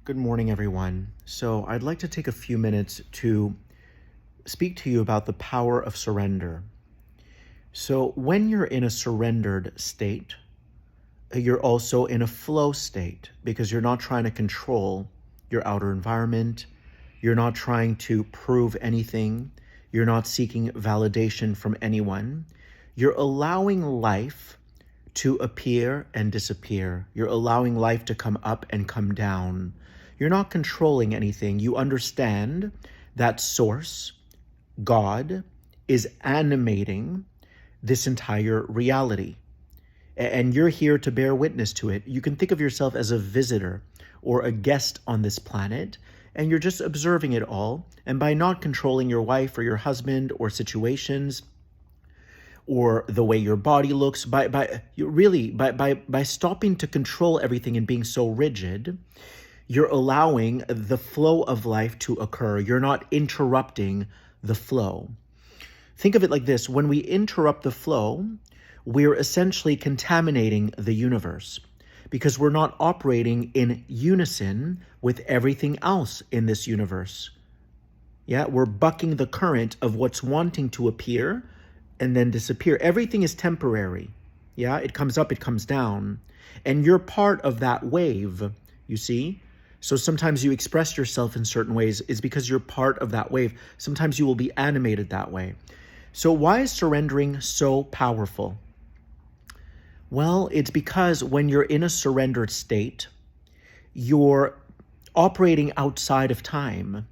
Good morning, everyone. So, I'd like to take a few minutes to speak to you about the power of surrender. So, when you're in a surrendered state, you're also in a flow state because you're not trying to control your outer environment. You're not trying to prove anything. You're not seeking validation from anyone. You're allowing life to appear and disappear. You're allowing life to come up and come down. You're not controlling anything. You understand that Source, God, is animating this entire reality. And you're here to bear witness to it. You can think of yourself as a visitor or a guest on this planet, and you're just observing it all. And by not controlling your wife or your husband or situations, or the way your body looks, by stopping to control everything and being so rigid, you're allowing the flow of life to occur. You're not interrupting the flow. Think of it like this: when we interrupt the flow, we're essentially contaminating the universe because we're not operating in unison with everything else in this universe. Yeah, we're bucking the current of what's wanting to appear and then disappear. Everything is temporary. Yeah, it comes up, it comes down. And you're part of that wave, you see? So sometimes you express yourself in certain ways is because you're part of that wave. Sometimes you will be animated that way. So why is surrendering so powerful? Well, it's because when you're in a surrendered state, you're operating outside of time.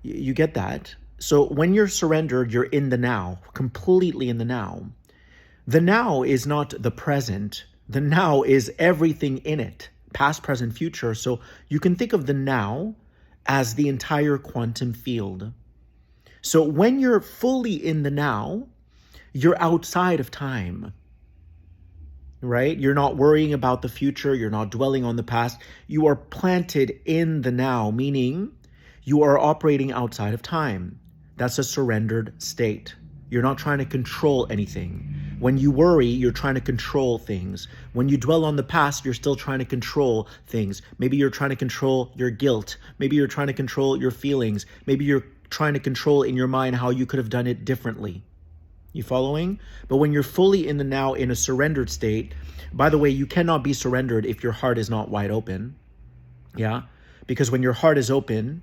You get that? So when you're surrendered, you're in the now, completely in the now. The now is not the present. The now is everything in it, past, present, future. So you can think of the now as the entire quantum field. So when you're fully in the now, you're outside of time, right? You're not worrying about the future. You're not dwelling on the past. You are planted in the now, meaning you are operating outside of time. That's a surrendered state. You're not trying to control anything. When you worry, you're trying to control things. When you dwell on the past, you're still trying to control things. Maybe you're trying to control your guilt. Maybe you're trying to control your feelings. Maybe you're trying to control in your mind how you could have done it differently. You following? But when you're fully in the now, in a surrendered state, by the way, you cannot be surrendered if your heart is not wide open. Yeah? Because when your heart is open,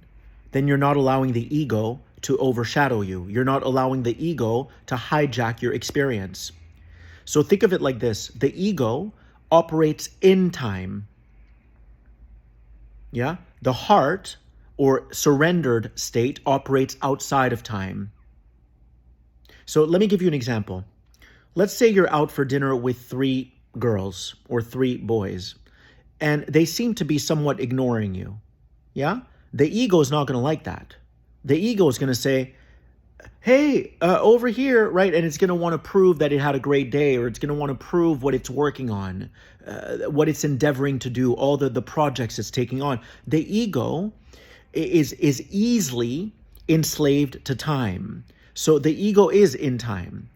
then you're not allowing the ego to overshadow you. You're not allowing the ego to hijack your experience. So think of it like this: the ego operates in time. Yeah? The heart or surrendered state operates outside of time. So let me give you an example. Let's say you're out for dinner with 3 girls or 3 boys, and they seem to be somewhat ignoring you. Yeah? The ego is not going to like that. The ego is going to say, hey, over here, right? And it's going to want to prove that it had a great day, or it's going to want to prove what it's working on, what it's endeavoring to do, all the projects it's taking on. The ego is easily enslaved to time. So the ego is in time.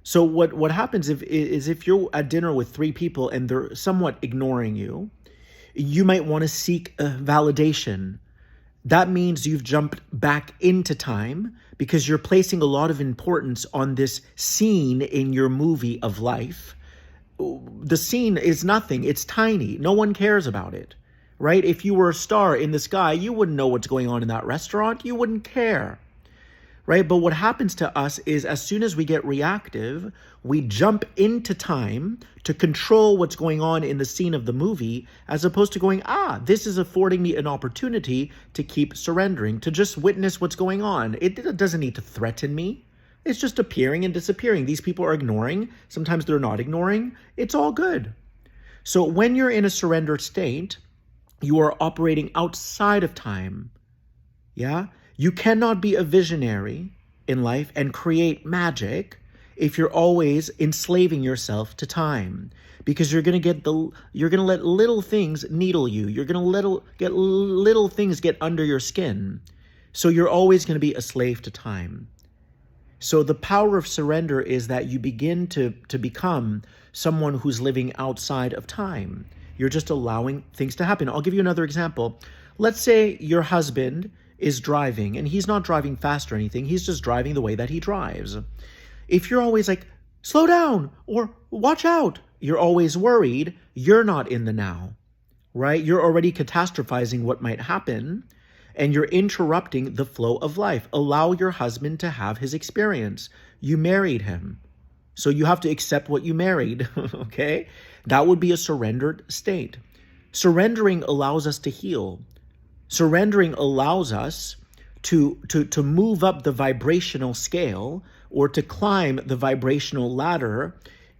So what happens if you're at dinner with 3 people and they're somewhat ignoring you, you might want to seek validation. That means you've jumped back into time because you're placing a lot of importance on this scene in your movie of life. The scene is nothing. It's tiny. No one cares about it, right? If you were a star in the sky, you wouldn't know what's going on in that restaurant. You wouldn't care, right? But what happens to us is as soon as we get reactive, we jump into time to control what's going on in the scene of the movie, as opposed to going, this is affording me an opportunity to keep surrendering, to just witness what's going on. It doesn't need to threaten me. It's just appearing and disappearing. These people are ignoring. Sometimes they're not ignoring. It's all good. So when you're in a surrendered state, you are operating outside of time. Yeah? You cannot be a visionary in life and create magic if you're always enslaving yourself to time, because you're going to let little things needle you. You're going to let little things get under your skin. So you're always going to be a slave to time. So the power of surrender is that you begin to become someone who's living outside of time. You're just allowing things to happen. I'll give you another example. Let's say your husband is driving and he's not driving fast or anything. He's just driving the way that he drives. If you're always like, slow down or watch out, you're always worried, you're not in the now, right? You're already catastrophizing what might happen and you're interrupting the flow of life. Allow your husband to have his experience. You married him, so you have to accept what you married, okay? That would be a surrendered state. Surrendering allows us to heal. Surrendering allows us to move up the vibrational scale or to climb the vibrational ladder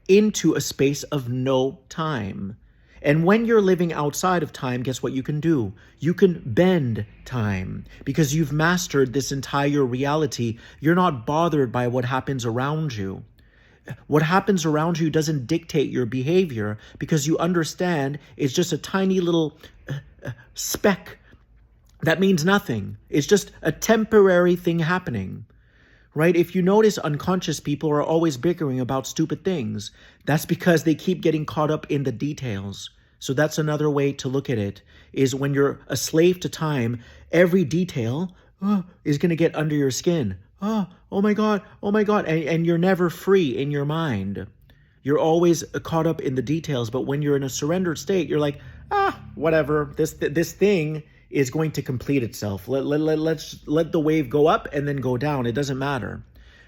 into a space of no time. And when you're living outside of time, guess what you can do? You can bend time because you've mastered this entire reality. You're not bothered by what happens around you. What happens around you doesn't dictate your behavior because you understand it's just a tiny little speck that means nothing. It's just a temporary thing happening. Right? If you notice, unconscious people are always bickering about stupid things. That's because they keep getting caught up in the details. So that's another way to look at it, is when you're a slave to time, every detail is going to get under your skin. Oh my God, and you're never free in your mind. You're always caught up in the details, but when you're in a surrendered state, you're like, whatever, this thing is going to complete itself. Let's let the wave go up and then go down. It doesn't matter.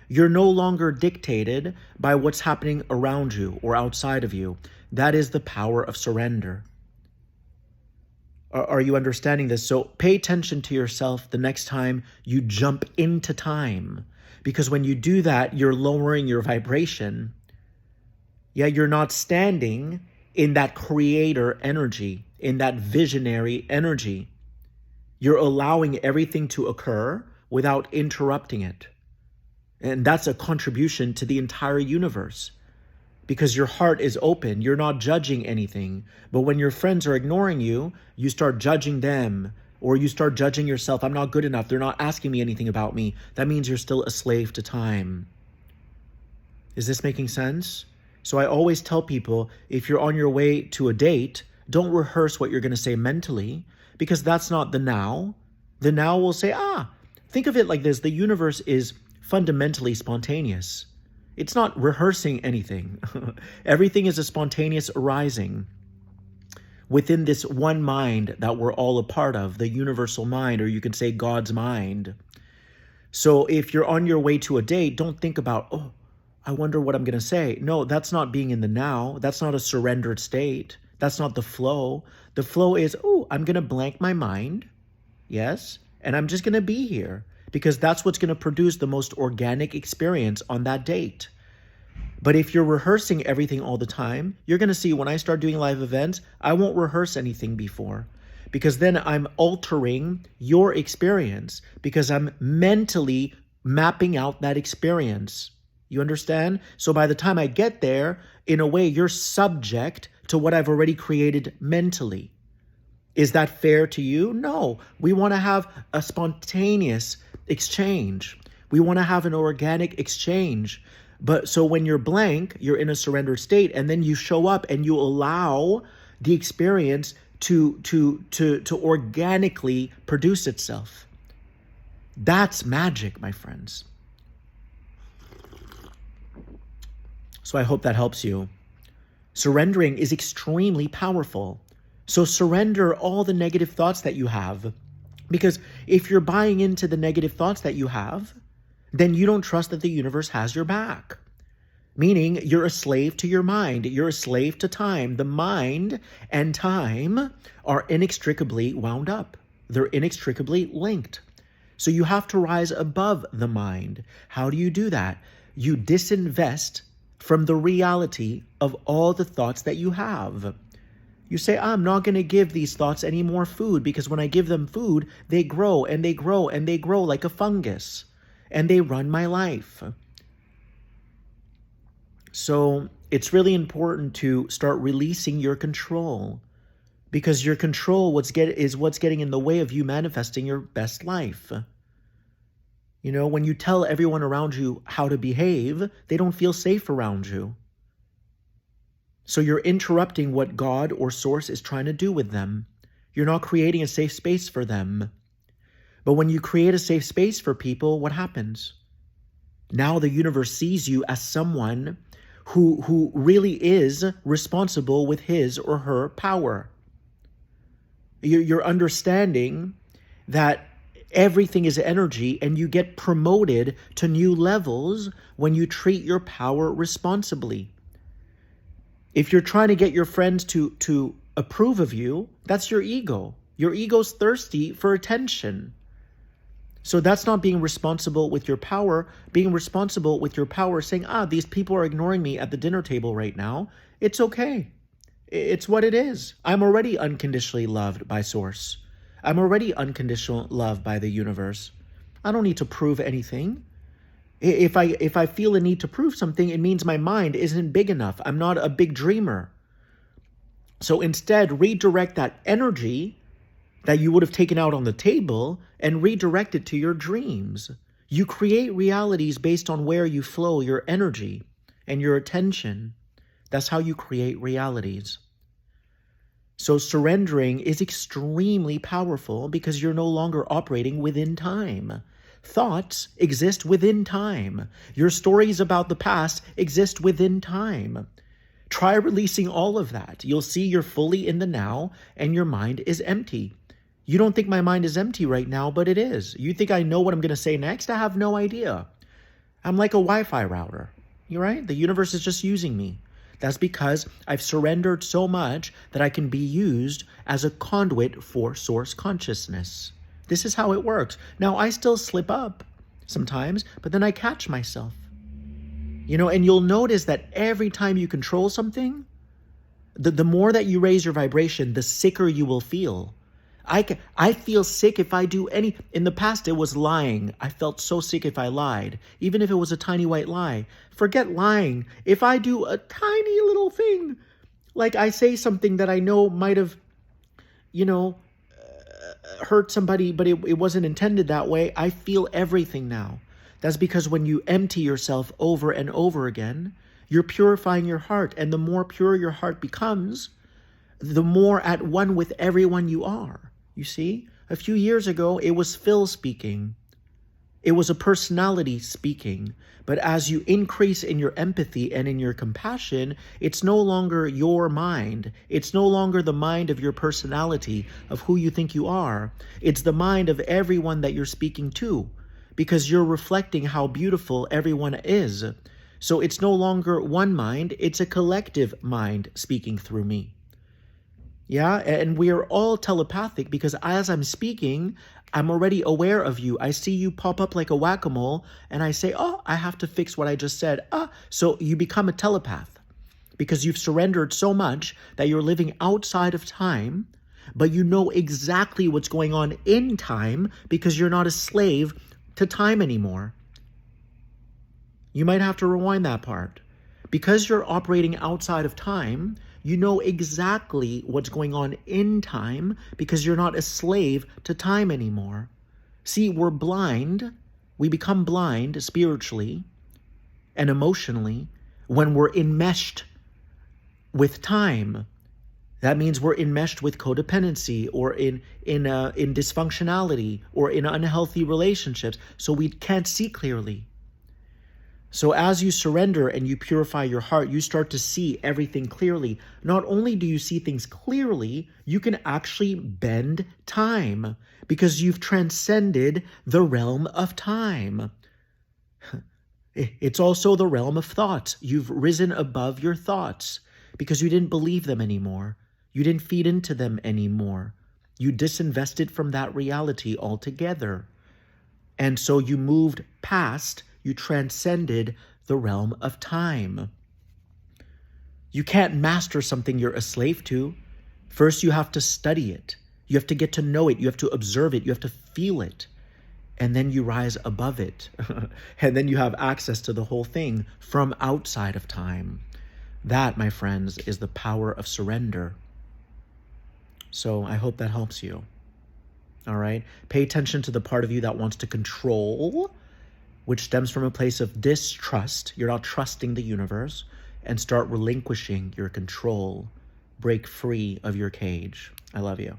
You're no longer dictated by what's happening around you or outside of you. That is the power of surrender. Are you understanding this? So pay attention to yourself the next time you jump into time, because when you do that, you're lowering your vibration. Yeah, you're not standing in that creator energy, in that visionary energy. You're allowing everything to occur without interrupting it. And that's a contribution to the entire universe because your heart is open. You're not judging anything. But when your friends are ignoring you, you start judging them or you start judging yourself. I'm not good enough. They're not asking me anything about me. That means you're still a slave to time. Is this making sense? So I always tell people, if you're on your way to a date, don't rehearse what you're going to say mentally, because that's not the now. The now will say, think of it like this. The universe is fundamentally spontaneous. It's not rehearsing anything. Everything is a spontaneous arising within this one mind that we're all a part of, the universal mind, or you can say God's mind. So if you're on your way to a date, don't think about, I wonder what I'm going to say. No, that's not being in the now. That's not a surrendered state. That's not the flow. The flow is, I'm going to blank my mind. Yes. And I'm just going to be here because that's what's going to produce the most organic experience on that date. But if you're rehearsing everything all the time, you're going to see when I start doing live events, I won't rehearse anything before because then I'm altering your experience because I'm mentally mapping out that experience. You understand? So by the time I get there, in a way, you're subject to what I've already created mentally. Is that fair to you? No. We want to have a spontaneous exchange. We want to have an organic exchange. But so when you're blank, you're in a surrendered state, and then you show up and you allow the experience to organically produce itself. That's magic, my friends. So I hope that helps you. Surrendering is extremely powerful. So surrender all the negative thoughts that you have. Because if you're buying into the negative thoughts that you have, then you don't trust that the universe has your back. Meaning you're a slave to your mind. You're a slave to time. The mind and time are inextricably wound up. They're inextricably linked. So you have to rise above the mind. How do you do that? You disinvest from the reality of all the thoughts that you have. You say, I'm not going to give these thoughts any more food because when I give them food, they grow and they grow and they grow like a fungus and they run my life. So it's really important to start releasing your control because your control is what's getting in the way of you manifesting your best life. You know, when you tell everyone around you how to behave, they don't feel safe around you. So you're interrupting what God or Source is trying to do with them. You're not creating a safe space for them. But when you create a safe space for people, what happens? Now the universe sees you as someone who really is responsible with his or her power. You're understanding that everything is energy, and you get promoted to new levels when you treat your power responsibly. If you're trying to get your friends to approve of you, that's your ego. Your ego's thirsty for attention. So that's not being responsible with your power. Being responsible with your power, saying, these people are ignoring me at the dinner table right now. It's okay. It's what it is. I'm already unconditionally loved by Source. I'm already unconditional love by the universe. I don't need to prove anything. If I feel a need to prove something, it means my mind isn't big enough. I'm not a big dreamer. So instead, redirect that energy that you would have taken out on the table and redirect it to your dreams. You create realities based on where you flow your energy and your attention. That's how you create realities. So surrendering is extremely powerful because you're no longer operating within time. Thoughts exist within time. Your stories about the past exist within time. Try releasing all of that. You'll see you're fully in the now and your mind is empty. You don't think my mind is empty right now, but it is. You think I know what I'm going to say next? I have no idea. I'm like a Wi-Fi router. You're right. The universe is just using me. That's because I've surrendered so much that I can be used as a conduit for Source consciousness. This is how it works. Now, I still slip up sometimes, but then I catch myself. And you'll notice that every time you control something, the more that you raise your vibration, the sicker you will feel. I feel sick if I do any. In the past, it was lying. I felt so sick if I lied, even if it was a tiny white lie. Forget lying. If I do a tiny little thing, like I say something that I know might have, hurt somebody, but it wasn't intended that way, I feel everything now. That's because when you empty yourself over and over again, you're purifying your heart. And the more pure your heart becomes, the more at one with everyone you are. You see, a few years ago, it was Phil speaking. It was a personality speaking. But as you increase in your empathy and in your compassion, it's no longer your mind. It's no longer the mind of your personality, of who you think you are. It's the mind of everyone that you're speaking to, because you're reflecting how beautiful everyone is. So it's no longer one mind, it's a collective mind speaking through me. Yeah, and we are all telepathic because as I'm speaking, I'm already aware of you. I see you pop up like a whack-a-mole, and I say, I have to fix what I just said. So you become a telepath because you've surrendered so much that you're living outside of time, but you know exactly what's going on in time because you're not a slave to time anymore. You might have to rewind that part. Because you're operating outside of time, you know exactly what's going on in time because you're not a slave to time anymore. See, we're blind. We become blind spiritually and emotionally when we're enmeshed with time. That means we're enmeshed with codependency or in dysfunctionality or in unhealthy relationships, so we can't see clearly. So as you surrender and you purify your heart, you start to see everything clearly. Not only do you see things clearly, you can actually bend time because you've transcended the realm of time. It's also the realm of thoughts. You've risen above your thoughts because you didn't believe them anymore. You didn't feed into them anymore. You disinvested from that reality altogether. And so you moved past, you transcended the realm of time. You can't master something you're a slave to. First, you have to study it. You have to get to know it. You have to observe it. You have to feel it. And then you rise above it. And then you have access to the whole thing from outside of time. That, my friends, is the power of surrender. So I hope that helps you. All right? Pay attention to the part of you that wants to control, which stems from a place of distrust. You're not trusting the universe. and start relinquishing your control. Break free of your cage. I love you.